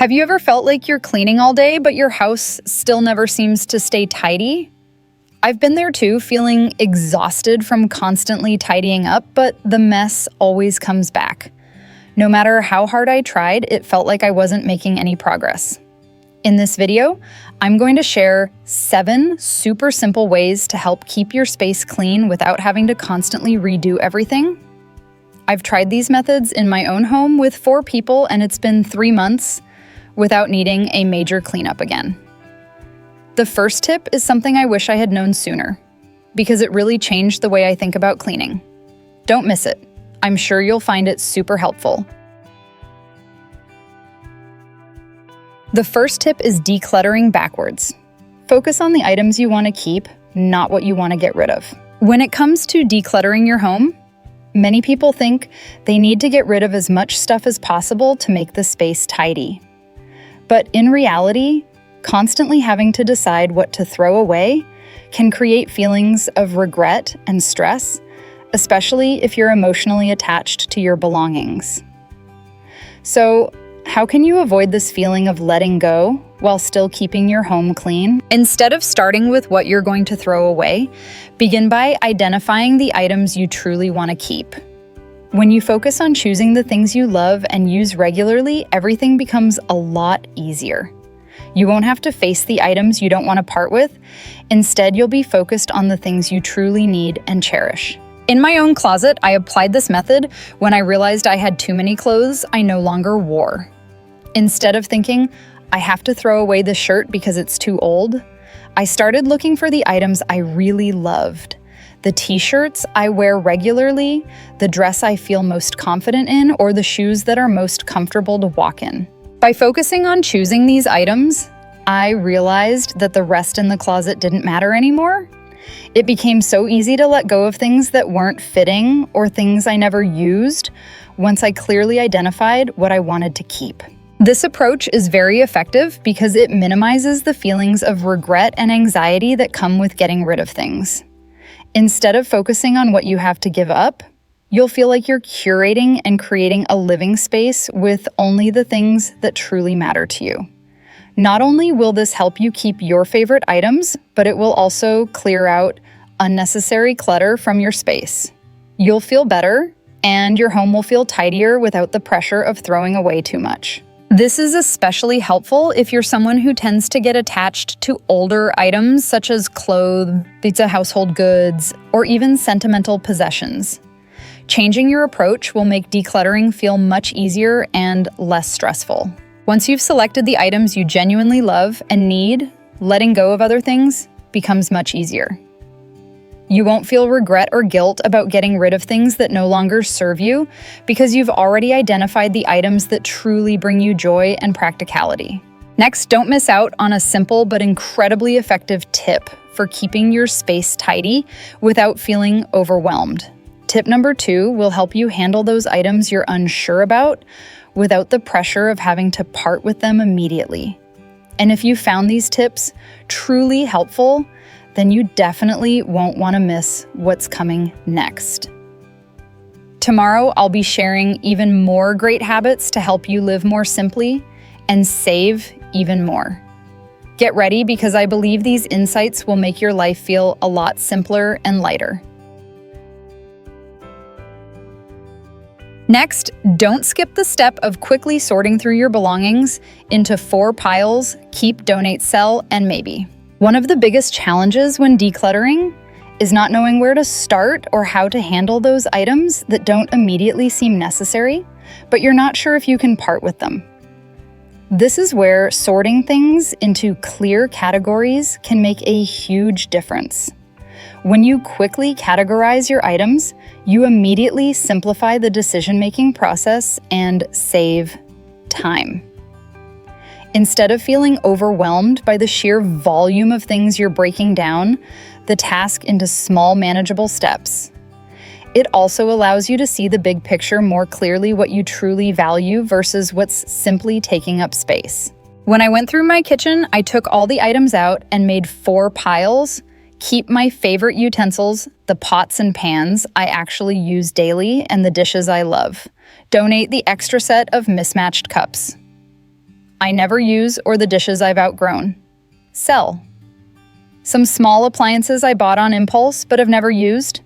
Have you ever felt like you're cleaning all day, but your house still never seems to stay tidy? I've been there too, feeling exhausted from constantly tidying up, but the mess always comes back. No matter how hard I tried, it felt like I wasn't making any progress. In this video, I'm going to share 7 super simple ways to help keep your space clean without having to constantly redo everything. I've tried these methods in my own home with 4 people, and it's been 3 months without needing a major cleanup again. The first tip is something I wish I had known sooner, because it really changed the way I think about cleaning. Don't miss it. I'm sure you'll find it super helpful. The first tip is decluttering backwards. Focus on the items you want to keep, not what you want to get rid of. When it comes to decluttering your home, many people think they need to get rid of as much stuff as possible to make the space tidy. But in reality, constantly having to decide what to throw away can create feelings of regret and stress, especially if you're emotionally attached to your belongings. So, how can you avoid this feeling of letting go while still keeping your home clean? Instead of starting with what you're going to throw away, begin by identifying the items you truly want to keep. When you focus on choosing the things you love and use regularly, everything becomes a lot easier. You won't have to face the items you don't want to part with. Instead, you'll be focused on the things you truly need and cherish. In my own closet, I applied this method when I realized I had too many clothes I no longer wore. Instead of thinking, I have to throw away this shirt because it's too old, I started looking for the items I really loved. The t-shirts I wear regularly, the dress I feel most confident in, or the shoes that are most comfortable to walk in. By focusing on choosing these items, I realized that the rest in the closet didn't matter anymore. It became so easy to let go of things that weren't fitting or things I never used once I clearly identified what I wanted to keep. This approach is very effective because it minimizes the feelings of regret and anxiety that come with getting rid of things. Instead of focusing on what you have to give up, you'll feel like you're curating and creating a living space with only the things that truly matter to you. Not only will this help you keep your favorite items, but it will also clear out unnecessary clutter from your space. You'll feel better, and your home will feel tidier without the pressure of throwing away too much. This is especially helpful if you're someone who tends to get attached to older items such as clothes, household goods, or even sentimental possessions. Changing your approach will make decluttering feel much easier and less stressful. Once you've selected the items you genuinely love and need, letting go of other things becomes much easier. You won't feel regret or guilt about getting rid of things that no longer serve you because you've already identified the items that truly bring you joy and practicality. Next, don't miss out on a simple but incredibly effective tip for keeping your space tidy without feeling overwhelmed. Tip number 2 will help you handle those items you're unsure about without the pressure of having to part with them immediately. And if you found these tips truly helpful, then you definitely won't want to miss what's coming next. Tomorrow, I'll be sharing even more great habits to help you live more simply and save even more. Get ready because I believe these insights will make your life feel a lot simpler and lighter. Next, don't skip the step of quickly sorting through your belongings into 4 piles: keep, donate, sell, and maybe. One of the biggest challenges when decluttering is not knowing where to start or how to handle those items that don't immediately seem necessary, but you're not sure if you can part with them. This is where sorting things into clear categories can make a huge difference. When you quickly categorize your items, you immediately simplify the decision-making process and save time. Instead of feeling overwhelmed by the sheer volume of things you're breaking down the task into small, manageable steps. It also allows you to see the big picture more clearly, what you truly value versus what's simply taking up space. When I went through my kitchen, I took all the items out and made 4 piles. Keep my favorite utensils, the pots and pans I actually use daily, and the dishes I love. Donate the extra set of mismatched cups. I never use, or the dishes I've outgrown. Sell. Some small appliances I bought on impulse but have never used.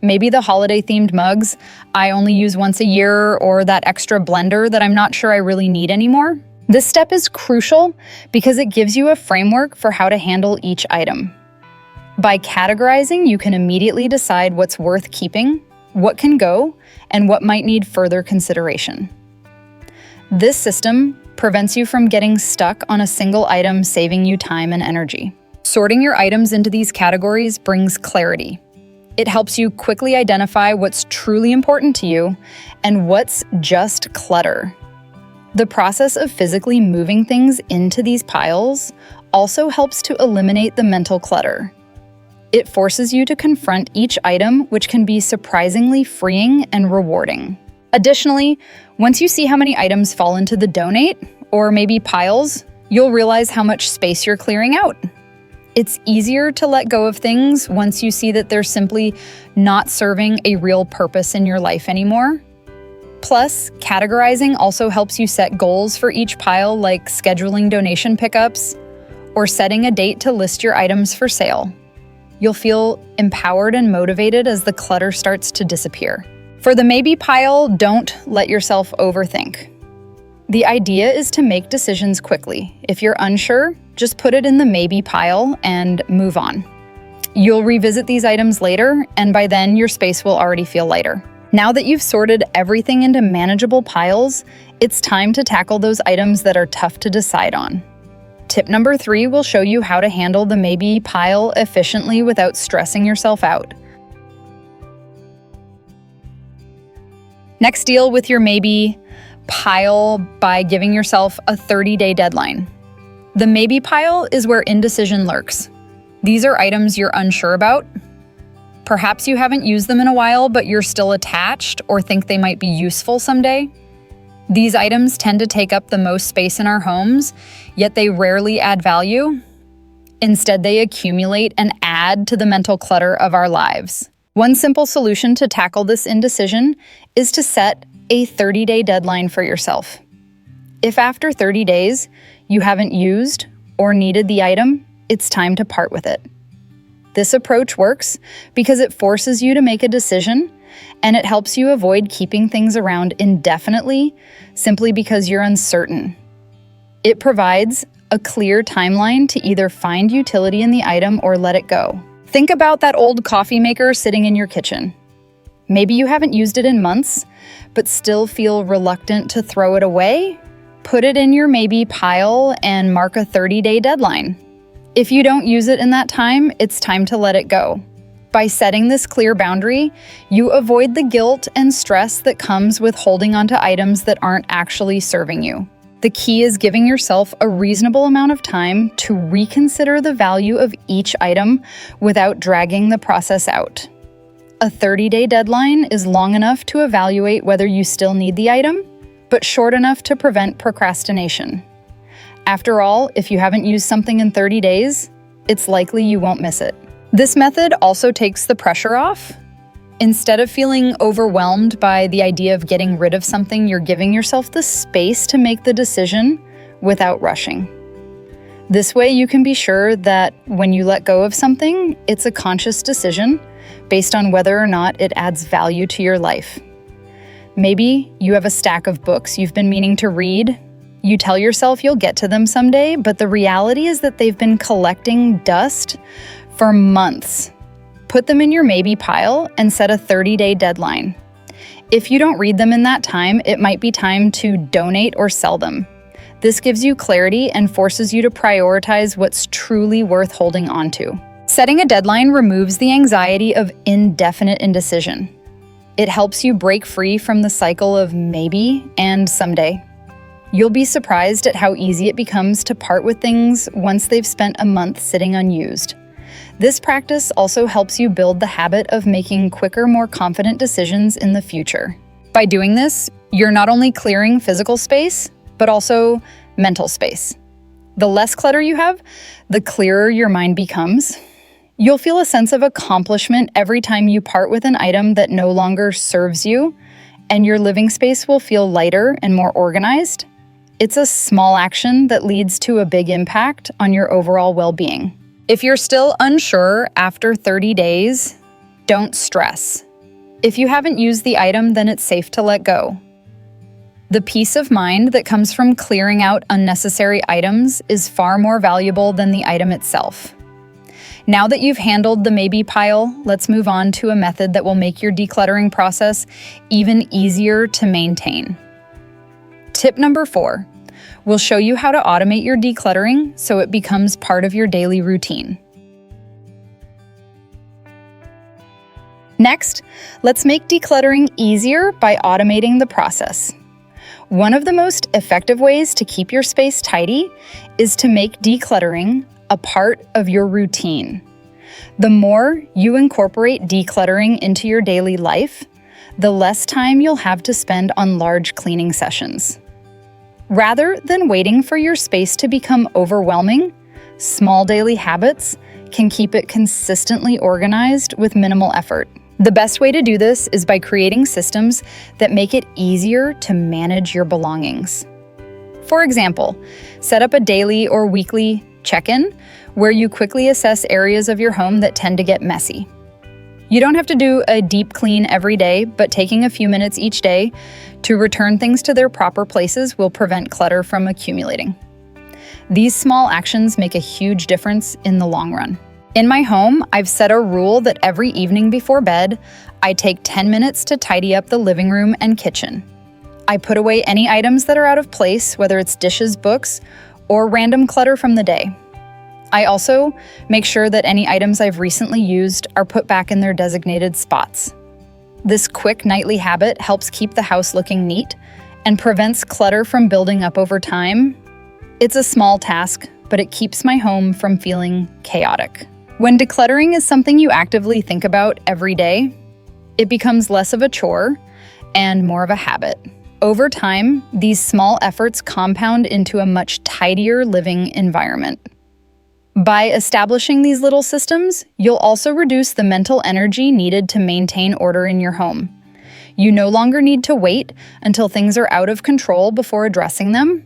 Maybe the holiday-themed mugs I only use once a year, or that extra blender that I'm not sure I really need anymore. This step is crucial because it gives you a framework for how to handle each item. By categorizing, you can immediately decide what's worth keeping, what can go, and what might need further consideration. This system prevents you from getting stuck on a single item, saving you time and energy. Sorting your items into these categories brings clarity. It helps you quickly identify what's truly important to you and what's just clutter. The process of physically moving things into these piles also helps to eliminate the mental clutter. It forces you to confront each item, which can be surprisingly freeing and rewarding. Additionally, once you see how many items fall into the donate, or maybe piles, you'll realize how much space you're clearing out. It's easier to let go of things once you see that they're simply not serving a real purpose in your life anymore. Plus, categorizing also helps you set goals for each pile, like scheduling donation pickups or setting a date to list your items for sale. You'll feel empowered and motivated as the clutter starts to disappear. For the maybe pile, don't let yourself overthink. The idea is to make decisions quickly. If you're unsure, just put it in the maybe pile and move on. You'll revisit these items later, and by then your space will already feel lighter. Now that you've sorted everything into manageable piles, it's time to tackle those items that are tough to decide on. Tip number 3 will show you how to handle the maybe pile efficiently without stressing yourself out. Next, deal with your maybe pile by giving yourself a 30-day deadline. The maybe pile is where indecision lurks. These are items you're unsure about. Perhaps you haven't used them in a while, but you're still attached or think they might be useful someday. These items tend to take up the most space in our homes, yet they rarely add value. Instead, they accumulate and add to the mental clutter of our lives. One simple solution to tackle this indecision is to set a 30-day deadline for yourself. If after 30 days you haven't used or needed the item, it's time to part with it. This approach works because it forces you to make a decision, and it helps you avoid keeping things around indefinitely simply because you're uncertain. It provides a clear timeline to either find utility in the item or let it go. Think about that old coffee maker sitting in your kitchen. Maybe you haven't used it in months, but still feel reluctant to throw it away? Put it in your maybe pile and mark a 30-day deadline. If you don't use it in that time, it's time to let it go. By setting this clear boundary, you avoid the guilt and stress that comes with holding onto items that aren't actually serving you. The key is giving yourself a reasonable amount of time to reconsider the value of each item without dragging the process out. A 30-day deadline is long enough to evaluate whether you still need the item, but short enough to prevent procrastination. After all, if you haven't used something in 30 days, it's likely you won't miss it. This method also takes the pressure off. Instead of feeling overwhelmed by the idea of getting rid of something, you're giving yourself the space to make the decision without rushing. This way, you can be sure that when you let go of something, it's a conscious decision based on whether or not it adds value to your life. Maybe you have a stack of books you've been meaning to read. You tell yourself you'll get to them someday, but the reality is that they've been collecting dust for months. Put them in your maybe pile and set a 30-day deadline. If you don't read them in that time, it might be time to donate or sell them. This gives you clarity and forces you to prioritize what's truly worth holding onto. Setting a deadline removes the anxiety of indefinite indecision. It helps you break free from the cycle of maybe and someday. You'll be surprised at how easy it becomes to part with things once they've spent a month sitting unused. This practice also helps you build the habit of making quicker, more confident decisions in the future. By doing this, you're not only clearing physical space, but also mental space. The less clutter you have, the clearer your mind becomes. You'll feel a sense of accomplishment every time you part with an item that no longer serves you, and your living space will feel lighter and more organized. It's a small action that leads to a big impact on your overall well-being. If you're still unsure after 30 days, don't stress. If you haven't used the item, then it's safe to let go. The peace of mind that comes from clearing out unnecessary items is far more valuable than the item itself. Now that you've handled the maybe pile, let's move on to a method that will make your decluttering process even easier to maintain. Tip number 4. We'll show you how to automate your decluttering so it becomes part of your daily routine. Next, let's make decluttering easier by automating the process. One of the most effective ways to keep your space tidy is to make decluttering a part of your routine. The more you incorporate decluttering into your daily life, the less time you'll have to spend on large cleaning sessions. Rather than waiting for your space to become overwhelming, small daily habits can keep it consistently organized with minimal effort. The best way to do this is by creating systems that make it easier to manage your belongings. For example, set up a daily or weekly check-in where you quickly assess areas of your home that tend to get messy. You don't have to do a deep clean every day, but taking a few minutes each day to return things to their proper places will prevent clutter from accumulating. These small actions make a huge difference in the long run. In my home, I've set a rule that every evening before bed, I take 10 minutes to tidy up the living room and kitchen. I put away any items that are out of place, whether it's dishes, books, or random clutter from the day. I also make sure that any items I've recently used are put back in their designated spots. This quick nightly habit helps keep the house looking neat and prevents clutter from building up over time. It's a small task, but it keeps my home from feeling chaotic. When decluttering is something you actively think about every day, it becomes less of a chore and more of a habit. Over time, these small efforts compound into a much tidier living environment. By establishing these little systems, you'll also reduce the mental energy needed to maintain order in your home. You no longer need to wait until things are out of control before addressing them.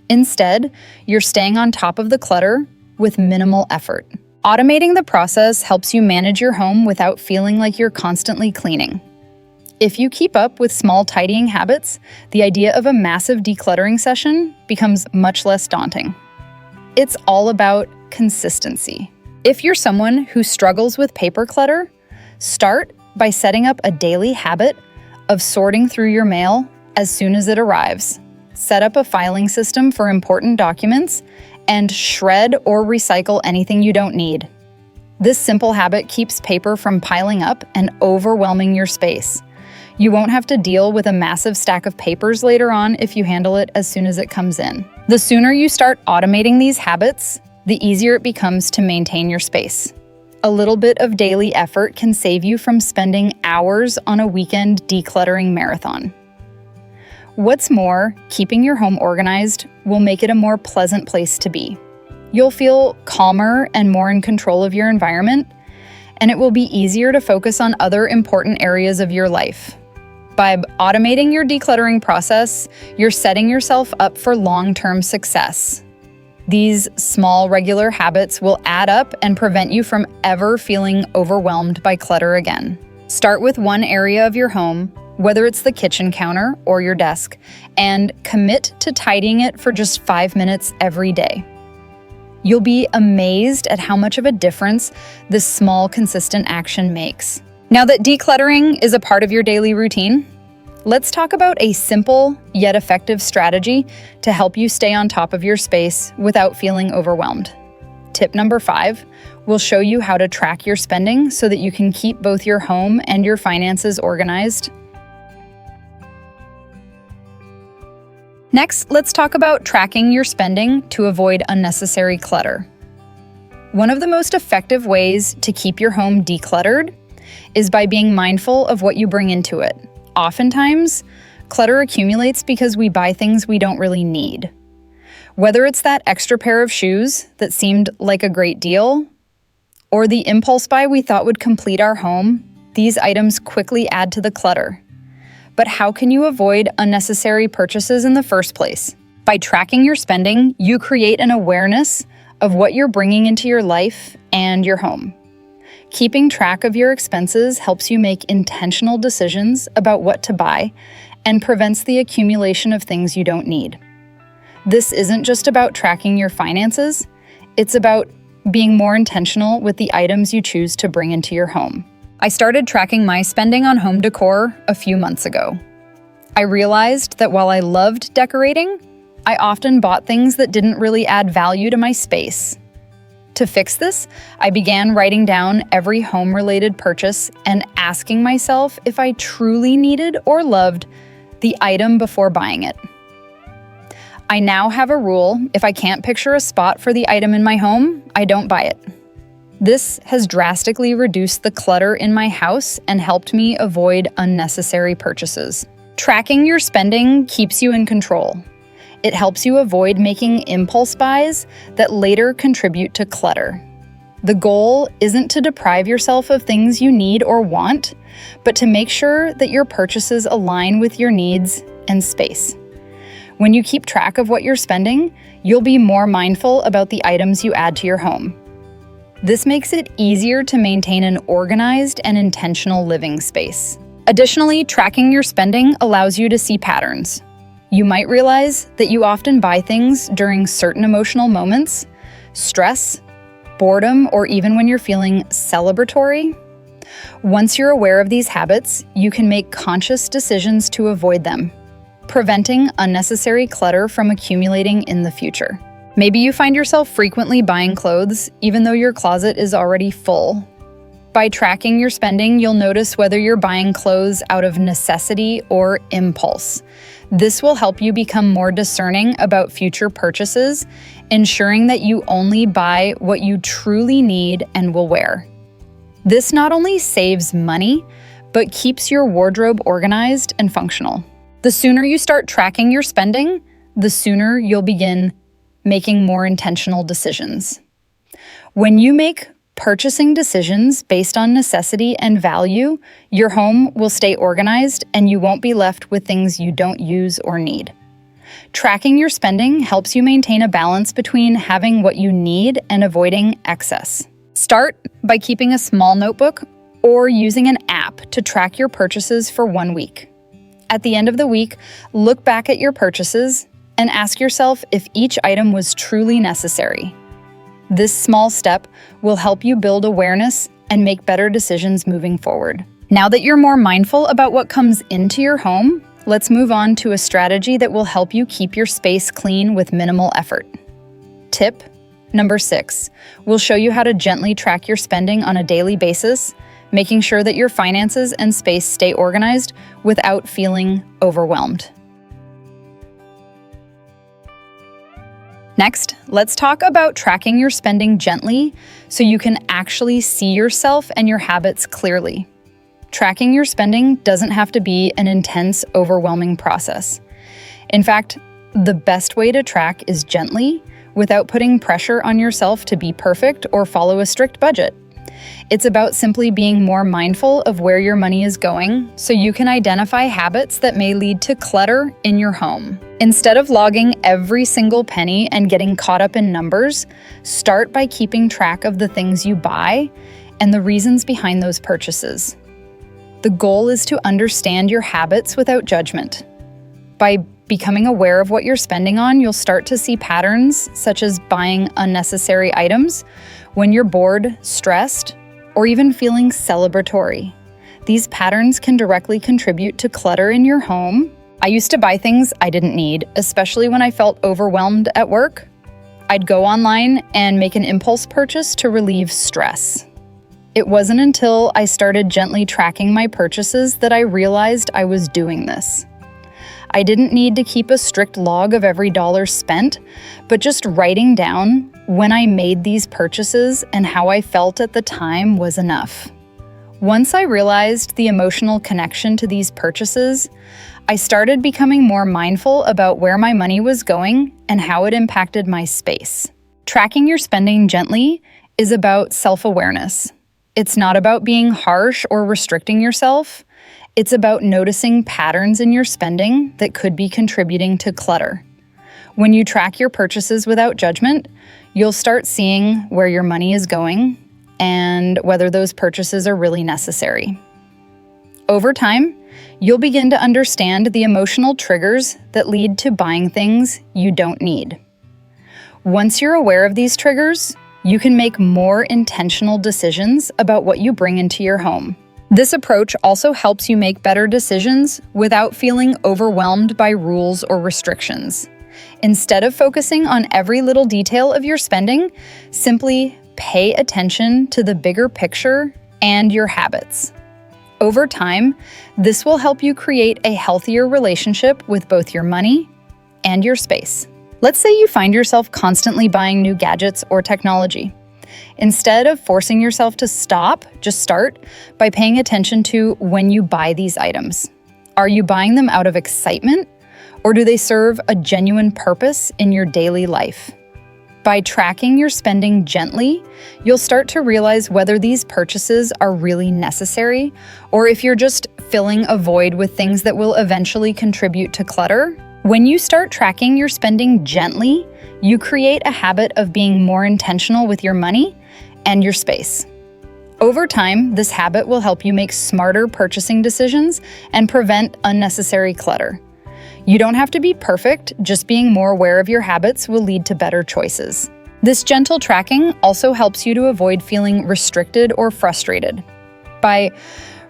Instead, you're staying on top of the clutter with minimal effort. Automating the process helps you manage your home without feeling like you're constantly cleaning. If you keep up with small tidying habits, the idea of a massive decluttering session becomes much less daunting. It's all about consistency. If you're someone who struggles with paper clutter, start by setting up a daily habit of sorting through your mail as soon as it arrives. Set up a filing system for important documents and shred or recycle anything you don't need. This simple habit keeps paper from piling up and overwhelming your space. You won't have to deal with a massive stack of papers later on if you handle it as soon as it comes in. The sooner you start automating these habits, the easier it becomes to maintain your space. A little bit of daily effort can save you from spending hours on a weekend decluttering marathon. What's more, keeping your home organized will make it a more pleasant place to be. You'll feel calmer and more in control of your environment, and it will be easier to focus on other important areas of your life. By automating your decluttering process, you're setting yourself up for long-term success. These small, regular habits will add up and prevent you from ever feeling overwhelmed by clutter again. Start with one area of your home, whether it's the kitchen counter or your desk, and commit to tidying it for just 5 minutes every day. You'll be amazed at how much of a difference this small, consistent action makes. Now that decluttering is a part of your daily routine, let's talk about a simple yet effective strategy to help you stay on top of your space without feeling overwhelmed. Tip number 5 will show you how to track your spending so that you can keep both your home and your finances organized. Next, let's talk about tracking your spending to avoid unnecessary clutter. One of the most effective ways to keep your home decluttered is by being mindful of what you bring into it. Oftentimes, clutter accumulates because we buy things we don't really need. Whether it's that extra pair of shoes that seemed like a great deal, or the impulse buy we thought would complete our home, these items quickly add to the clutter. But how can you avoid unnecessary purchases in the first place? By tracking your spending, you create an awareness of what you're bringing into your life and your home. Keeping track of your expenses helps you make intentional decisions about what to buy and prevents the accumulation of things you don't need. This isn't just about tracking your finances, it's about being more intentional with the items you choose to bring into your home. I started tracking my spending on home decor a few months ago. I realized that while I loved decorating, I often bought things that didn't really add value to my space. To fix this, I began writing down every home-related purchase and asking myself if I truly needed or loved the item before buying it. I now have a rule: if I can't picture a spot for the item in my home, I don't buy it. This has drastically reduced the clutter in my house and helped me avoid unnecessary purchases. Tracking your spending keeps you in control. It helps you avoid making impulse buys that later contribute to clutter. The goal isn't to deprive yourself of things you need or want, but to make sure that your purchases align with your needs and space. When you keep track of what you're spending, you'll be more mindful about the items you add to your home. This makes it easier to maintain an organized and intentional living space. Additionally, tracking your spending allows you to see patterns. You might realize that you often buy things during certain emotional moments, stress, boredom, or even when you're feeling celebratory. Once you're aware of these habits, you can make conscious decisions to avoid them, preventing unnecessary clutter from accumulating in the future. Maybe you find yourself frequently buying clothes, even though your closet is already full. By tracking your spending, you'll notice whether you're buying clothes out of necessity or impulse. This will help you become more discerning about future purchases, ensuring that you only buy what you truly need and will wear. This not only saves money, but keeps your wardrobe organized and functional. The sooner you start tracking your spending, the sooner you'll begin making more intentional decisions. When you make purchasing decisions based on necessity and value, your home will stay organized and you won't be left with things you don't use or need. Tracking your spending helps you maintain a balance between having what you need and avoiding excess. Start by keeping a small notebook or using an app to track your purchases for 1 week. At the end of the week, look back at your purchases and ask yourself if each item was truly necessary. This small step will help you build awareness and make better decisions moving forward. Now that you're more mindful about what comes into your home, let's move on to a strategy that will help you keep your space clean with minimal effort. Tip number 6. We'll show you how to gently track your spending on a daily basis, making sure that your finances and space stay organized without feeling overwhelmed. Next, let's talk about tracking your spending gently so you can actually see yourself and your habits clearly. Tracking your spending doesn't have to be an intense, overwhelming process. In fact, the best way to track is gently, without putting pressure on yourself to be perfect or follow a strict budget. It's about simply being more mindful of where your money is going so you can identify habits that may lead to clutter in your home. Instead of logging every single penny and getting caught up in numbers, start by keeping track of the things you buy and the reasons behind those purchases. The goal is to understand your habits without judgment. By becoming aware of what you're spending on, you'll start to see patterns such as buying unnecessary items when you're bored, stressed, or even feeling celebratory. These patterns can directly contribute to clutter in your home. I used to buy things I didn't need, especially when I felt overwhelmed at work. I'd go online and make an impulse purchase to relieve stress. It wasn't until I started gently tracking my purchases that I realized I was doing this. I didn't need to keep a strict log of every dollar spent, but just writing down when I made these purchases and how I felt at the time was enough. Once I realized the emotional connection to these purchases, I started becoming more mindful about where my money was going and how it impacted my space. Tracking your spending gently is about self-awareness. It's not about being harsh or restricting yourself. It's about noticing patterns in your spending that could be contributing to clutter. When you track your purchases without judgment, you'll start seeing where your money is going and whether those purchases are really necessary. Over time, you'll begin to understand the emotional triggers that lead to buying things you don't need. Once you're aware of these triggers, you can make more intentional decisions about what you bring into your home. This approach also helps you make better decisions without feeling overwhelmed by rules or restrictions. Instead of focusing on every little detail of your spending, simply pay attention to the bigger picture and your habits. Over time, this will help you create a healthier relationship with both your money and your space. Let's say you find yourself constantly buying new gadgets or technology. Instead of forcing yourself to stop, just start by paying attention to when you buy these items. Are you buying them out of excitement, or do they serve a genuine purpose in your daily life? By tracking your spending gently, you'll start to realize whether these purchases are really necessary, or if you're just filling a void with things that will eventually contribute to clutter. When you start tracking your spending gently, you create a habit of being more intentional with your money and your space. Over time, this habit will help you make smarter purchasing decisions and prevent unnecessary clutter. You don't have to be perfect, just being more aware of your habits will lead to better choices. This gentle tracking also helps you to avoid feeling restricted or frustrated. By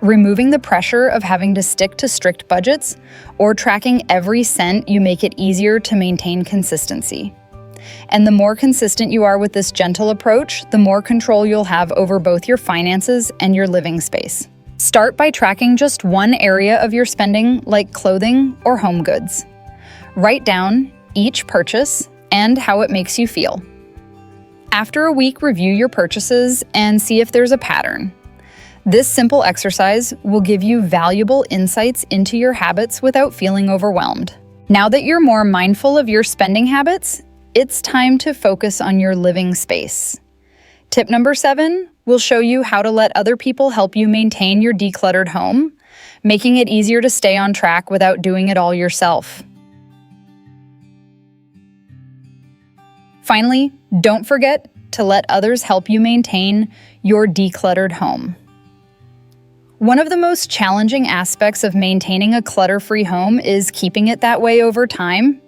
removing the pressure of having to stick to strict budgets or tracking every cent, you make it easier to maintain consistency. And the more consistent you are with this gentle approach, the more control you'll have over both your finances and your living space. Start by tracking just one area of your spending, like clothing or home goods. Write down each purchase and how it makes you feel. After a week, review your purchases and see if there's a pattern. This simple exercise will give you valuable insights into your habits without feeling overwhelmed. Now that you're more mindful of your spending habits, it's time to focus on your living space. Tip number 7 will show you how to let other people help you maintain your decluttered home, making it easier to stay on track without doing it all yourself. Finally, don't forget to let others help you maintain your decluttered home. One of the most challenging aspects of maintaining a clutter-free home is keeping it that way over time.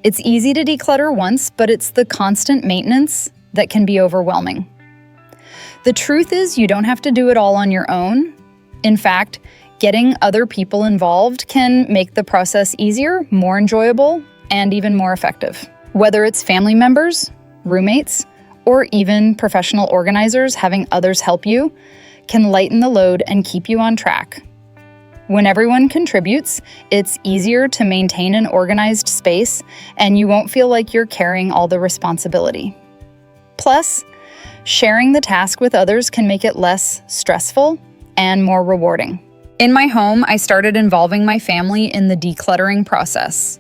It's easy to declutter once, but it's the constant maintenance that can be overwhelming. The truth is, you don't have to do it all on your own. In fact, getting other people involved can make the process easier, more enjoyable, and even more effective. Whether it's family members, roommates, or even professional organizers, having others help you can lighten the load and keep you on track. When everyone contributes, it's easier to maintain an organized space, and you won't feel like you're carrying all the responsibility. Plus, sharing the task with others can make it less stressful and more rewarding. In my home, I started involving my family in the decluttering process.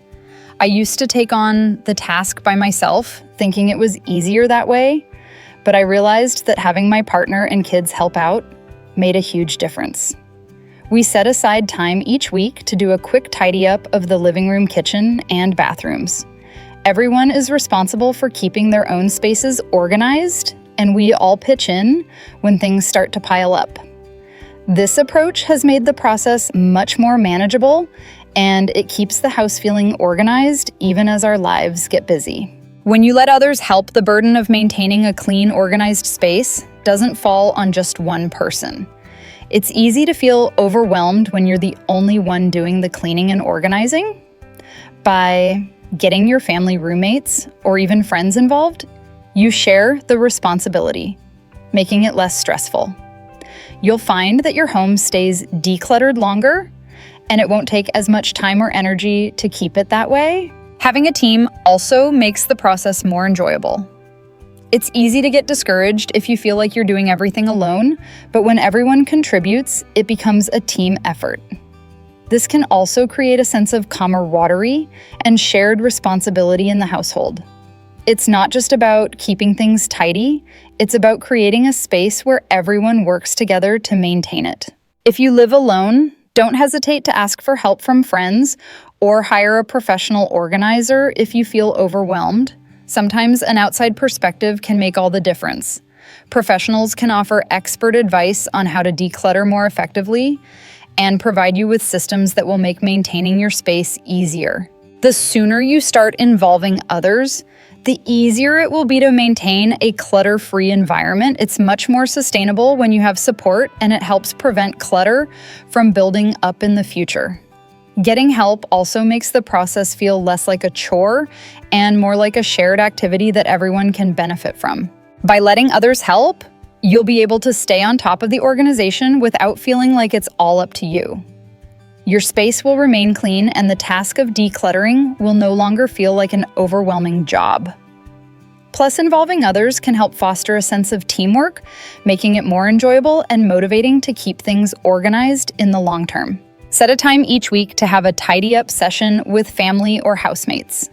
I used to take on the task by myself, thinking it was easier that way, but I realized that having my partner and kids help out made a huge difference. We set aside time each week to do a quick tidy up of the living room, kitchen, and bathrooms. Everyone is responsible for keeping their own spaces organized, and we all pitch in when things start to pile up. This approach has made the process much more manageable, and it keeps the house feeling organized even as our lives get busy. When you let others help, the burden of maintaining a clean, organized space doesn't fall on just one person. It's easy to feel overwhelmed when you're the only one doing the cleaning and organizing. By getting your family, roommates, or even friends involved, you share the responsibility, making it less stressful. You'll find that your home stays decluttered longer, and it won't take as much time or energy to keep it that way. Having a team also makes the process more enjoyable. It's easy to get discouraged if you feel like you're doing everything alone, but when everyone contributes, it becomes a team effort. This can also create a sense of camaraderie and shared responsibility in the household. It's not just about keeping things tidy, it's about creating a space where everyone works together to maintain it. If you live alone, don't hesitate to ask for help from friends or hire a professional organizer if you feel overwhelmed. Sometimes an outside perspective can make all the difference. Professionals can offer expert advice on how to declutter more effectively and provide you with systems that will make maintaining your space easier. The sooner you start involving others, the easier it will be to maintain a clutter-free environment. It's much more sustainable when you have support, and it helps prevent clutter from building up in the future. Getting help also makes the process feel less like a chore and more like a shared activity that everyone can benefit from. By letting others help, you'll be able to stay on top of the organization without feeling like it's all up to you. Your space will remain clean, and the task of decluttering will no longer feel like an overwhelming job. Plus, involving others can help foster a sense of teamwork, making it more enjoyable and motivating to keep things organized in the long term. Set a time each week to have a tidy-up session with family or housemates.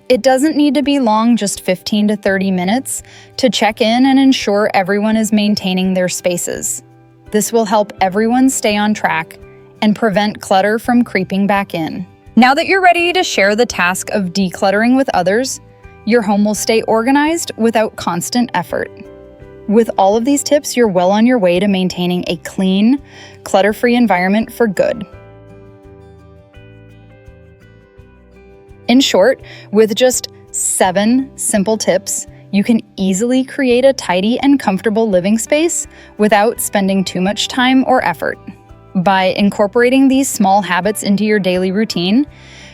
It doesn't need to be long, just 15 to 30 minutes, to check in and ensure everyone is maintaining their spaces. This will help everyone stay on track and prevent clutter from creeping back in. Now that you're ready to share the task of decluttering with others, your home will stay organized without constant effort. With all of these tips, you're well on your way to maintaining a clean, clutter-free environment for good. In short, with just 7 simple tips, you can easily create a tidy and comfortable living space without spending too much time or effort. By incorporating these small habits into your daily routine,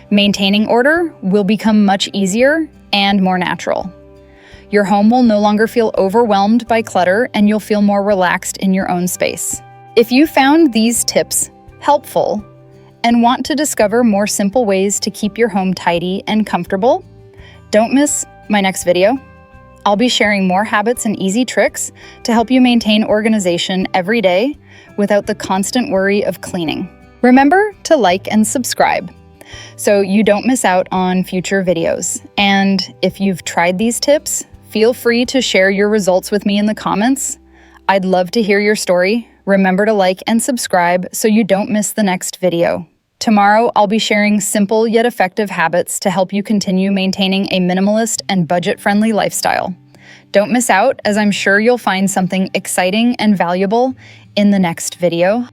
maintaining order will become much easier and more natural. Your home will no longer feel overwhelmed by clutter, and you'll feel more relaxed in your own space. If you found these tips helpful and want to discover more simple ways to keep your home tidy and comfortable, don't miss my next video. I'll be sharing more habits and easy tricks to help you maintain organization every day without the constant worry of cleaning. Remember to like and subscribe so you don't miss out on future videos. And if you've tried these tips, feel free to share your results with me in the comments. I'd love to hear your story. Remember to like and subscribe so you don't miss the next video. Tomorrow, I'll be sharing simple yet effective habits to help you continue maintaining a minimalist and budget-friendly lifestyle. Don't miss out, as I'm sure you'll find something exciting and valuable in the next video.